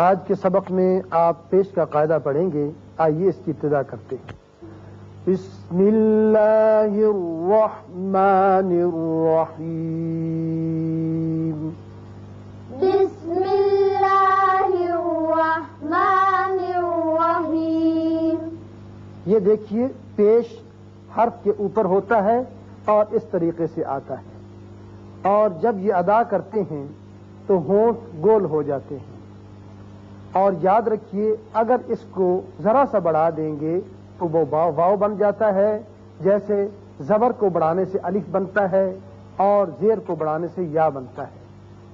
آج کے سبق میں آپ پیش کا قاعدہ پڑھیں گے. آئیے اس کی ابتدا کرتے ہیں. بسم اللہ الرحمن الرحیم. بسم اللہ الرحمن الرحیم. یہ دیکھیے پیش حرف کے اوپر ہوتا ہے اور اس طریقے سے آتا ہے، اور جب یہ ادا کرتے ہیں تو ہونٹ گول ہو جاتے ہیں. اور یاد رکھیے اگر اس کو ذرا سا بڑھا دیں گے تو وہ واو بن جاتا ہے، جیسے زبر کو بڑھانے سے الف بنتا ہے اور زیر کو بڑھانے سے یا بنتا ہے.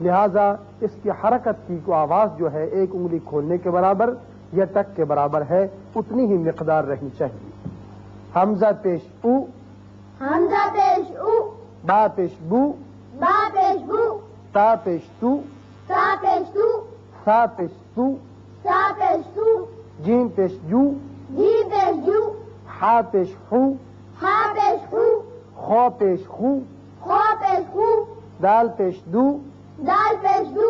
لہذا اس کی حرکت کی کو آواز جو ہے ایک انگلی کھولنے کے برابر یا ٹک کے برابر ہے، اتنی ہی مقدار رہنی چاہیے. حمزہ پیش او، حمزہ پیش او، با پیش بو، با پیش بو، تا پیش تو، تا پیش تو، سا پیش تو، سا پیش تو، جیم پیش جو، جی پیش جو، ہا پیش خو، ہا پیش خو، خو پیش خو، خو پیش خو، دال پیش دو، دال پیش دو،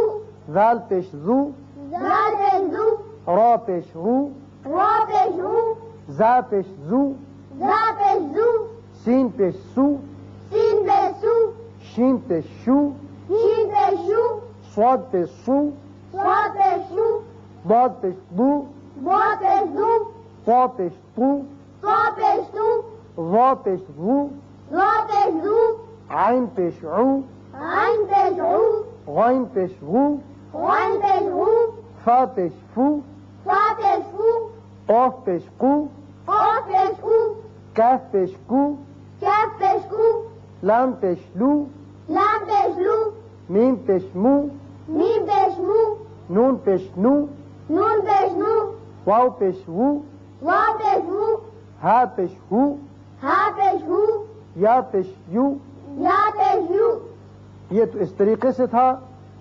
زال پیش زو، زال پیش دو، رو پیش رو، رو پیش رو، زا پیش زو، زا پیش زو، سین پیش سو، سین پیش سو، شین پیش شو، شین پیش شو، صاد پیش سو، صاد پیش شو، ضاد پیش بو، با پیش دو، طا پیش تو، طا پیش تو، ظا پیش ظو، را پیش زو، عین پیش عو، عین پیش عو، غین پیش غو، غین پیش غو، فا پیش فو، فا پیش فو، قاف پیش قو، قاف پیش قو، کاف پیش کو، کاف پیش کو، لام پیش لو، لام پیش لو، میم پیش مو، میم پیش مو، نون پیش نو، نون پیش نو، واو پیش وو، واو پیش وو، ہا پیش ہو، ہا پیش ہو، یا پیش یو. یا پیش یو. یہ تو اس طریقے سے تھا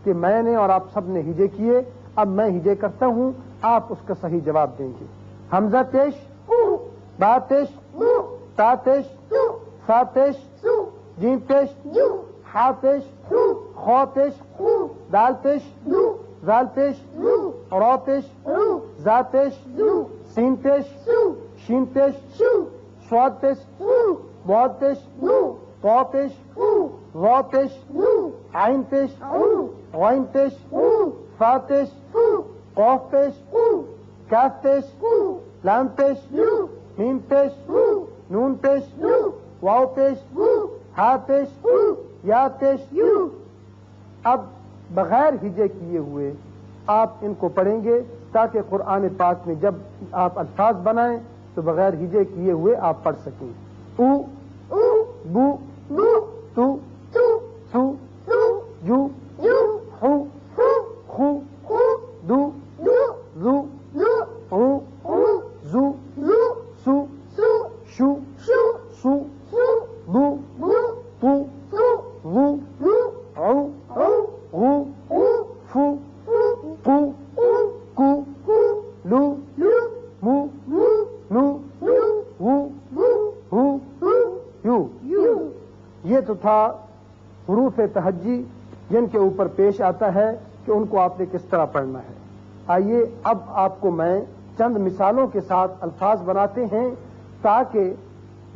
کہ میں نے اور آپ سب نے ہجے کیے. اب میں ہجے کرتا ہوں، آپ اس کا صحیح جواب دیں گے. حمزہ پیش او، با پیش بو، تا پیش تو، سا پیش سو، جیم پیش جو، ہا پیش خو، خو پیش خو، دال پیش دو، زال پیش رو، رو پیش رو، زا پیش زو، سین پیش سو، شین پیش شو، صاد پیش سو، ضاد پیش نو، طا پیش خو، ظا پیش نو، عین پیش عو، غین پیش خو، فا پیش خو، قاف پیش خو، کاف پیش خو، لام پیش لو، میم پیش خو، نون پیش لو، واو پیش خو، ہا پیش خو، یا پیش یو. اب بغیر ہجے کیے ہوئے آپ ان کو پڑھیں گے تاکہ قرآن پاک میں جب آپ الفاظ بنائیں تو بغیر ہجے کیے ہوئے آپ پڑھ سکیں. او، او، بو، بو، تو، تو، سو، سو، جو، جو، خو، خو، خو، خو، دو، دو، زو، زو، عو، عو، زو، زو، سو، سو، شو، شو، سو، سو، بو، بو، تو، سو، وو، رو، عو، عو، غو، عو، فو، فو، قو، قو، کو، کو، لو، لو، مو، مو، نو، نو، وو، بو، ہو، ہو، یو. یو. یہ تو تھا حروف تہجی جن کے اوپر پیش آتا ہے کہ ان کو آپ نے کس طرح پڑھنا ہے. آئیے اب آپ کو میں چند مثالوں کے ساتھ الفاظ بناتے ہیں تاکہ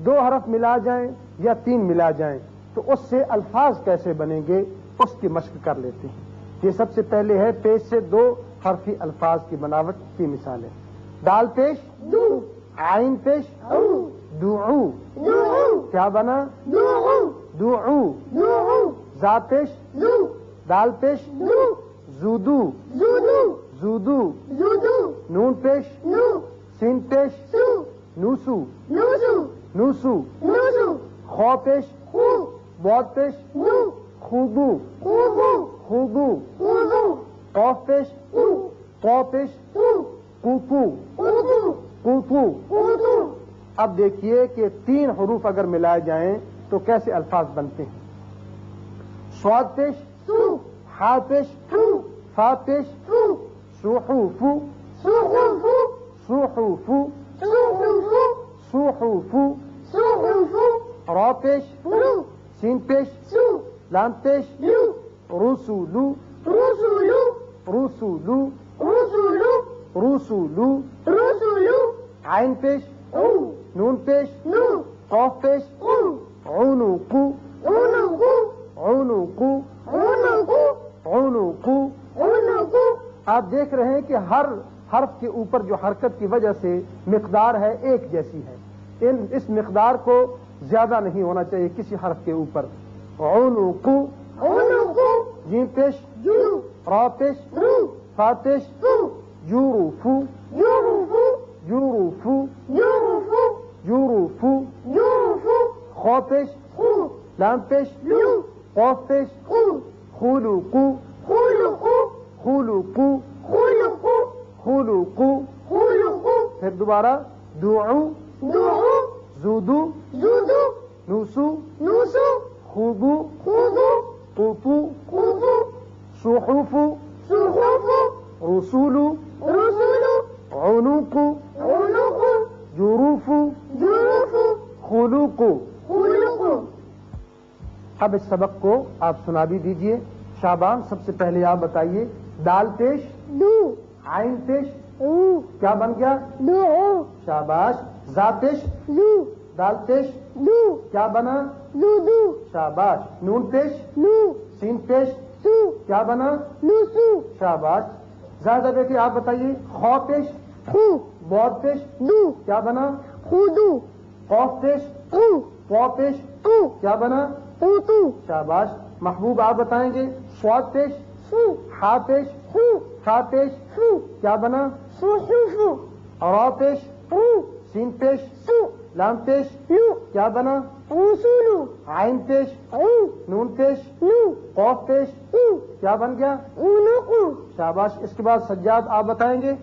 2 حرف ملا جائیں یا 3 ملا جائیں تو اس سے الفاظ کیسے بنیں گے اس کی مشق کر لیتے ہیں. یہ سب سے پہلے ہے پیش سے 2 حرفی الفاظ کی بناوٹ کی مثالیں. دال پیش دو، عین پیش عو، دعو، دعو، کیا بنا دعو، دعو. دعو، زا پیش زو، دال پیش زو، زودو، زودو، زودو. زودو، نون پیش نو، سین پیش سو، نوسو، نوزو، نوسو. نوزو، خو پیش خو، ضاد پیش دو، خوبو، خوبو، خوبو. خوبو، قاف پیش او، طا پیش تو، قوتو، قوتو، قوتو. قوتو. اب دیکھیے کہ 3 حروف اگر ملائے جائیں تو کیسے الفاظ بنتے ہیں. صاد پیش سو، ہا پیش فو، فا پیش فو، سوحوفو، سوحوفو، سوحوفو، سوحوفو، سوحوفو. سوحوفو، را پیش رو، سین پیش سو، لام پیش لو، رسولو، رسولو، رسولو. رسولو، رسولو، رسولو، عین پیش، او، نون پیش، نو، قاف پیش، او، عنقو، عنقو، عنقو، عنقو، عنقو۔ عنقو۔ آپ دیکھ رہے ہیں کہ ہر حرف کے اوپر جو حرکت کی وجہ سے مقدار ہے ایک جیسی ہے، اس مقدار کو زیادہ نہیں ہونا چاہیے کسی حرف کے اوپر۔ عنقو، عنقو، جیم پیش، جو، را پیش، رو، فا پیش، فو، یورفو، یورفو، یورفو، یورفو، یورفو، یورفو، خا پیش، خو، لام پیش، لو، قاف پیش، خو، خلقو، خلقو، خلقو، خلقو، خلقو۔ خلقو، پھر دوبارہ دعو، دعو، زودو، زودو، نوسو، نوسو، خوبو، خودو، قوفو، خودو، صحوفو، صحوفو، رسولو، رسولو، عنقو، عنقو، جروفو، جروفو، خلوقو۔ خلقو۔ اب اس سبق کو آپ سنا بھی دیجئے۔ شعبان، سب سے پہلے آپ بتائیے، دال پیش، دو، عین پیش، او، کیا بن گیا؟ دو، شاباش۔ زا پیش، دو، دال پیش، دو، کیا بنا؟ دو، دو، شاباش۔ نون پیش، نو، سین پیش، سو، کیا بنا؟ نوسو، شاباش۔ زیادہ بیٹی آپ بتائیے، خا پیش، خو، باد پیش، دو، کیا بنا؟ خودو، قاف پیش، قو، پا پیش، قو، کیا بنا؟ قوتو، شاباش۔ محبوب آپ بتائیں گے، سواد پیش، سو، ہا پیش، خو، خا پیش، سو، کیا بنا؟ صحوفو، را پیش، رو، سین پیش، سو، لام پیش، لو، کیا بنا؟ رسولو، عین پیش، او، نون پیش، نو، قاف پیش، او، کیا بن گیا؟ عنقو، شاباش۔ اس کے بعد سجاد آپ بتائیں گے،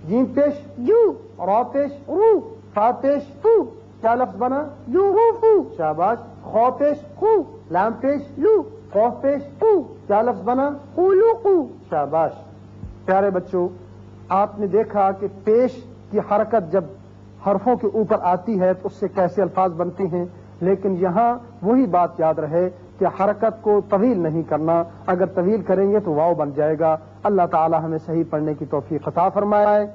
جیم پیش، جو، را پیش، رو، فا پیش، فو، کیا لفظ بنا؟ جروفو، شاباش۔ خا پیش، خو، لام پیش، لو، قاف پیش، قو، کیا لفظ بنا؟ خلقو۔ شاباش۔ پیارے بچوں، آپ نے دیکھا کہ پیش کی حرکت جب حرفوں کے اوپر آتی ہے تو اس سے کیسے الفاظ بنتے ہیں، لیکن یہاں وہی بات یاد رہے کہ حرکت کو طویل نہیں کرنا، اگر طویل کریں گے تو واو بن جائے گا۔ اللہ تعالی ہمیں صحیح پڑھنے کی توفیق عطا فرمائے۔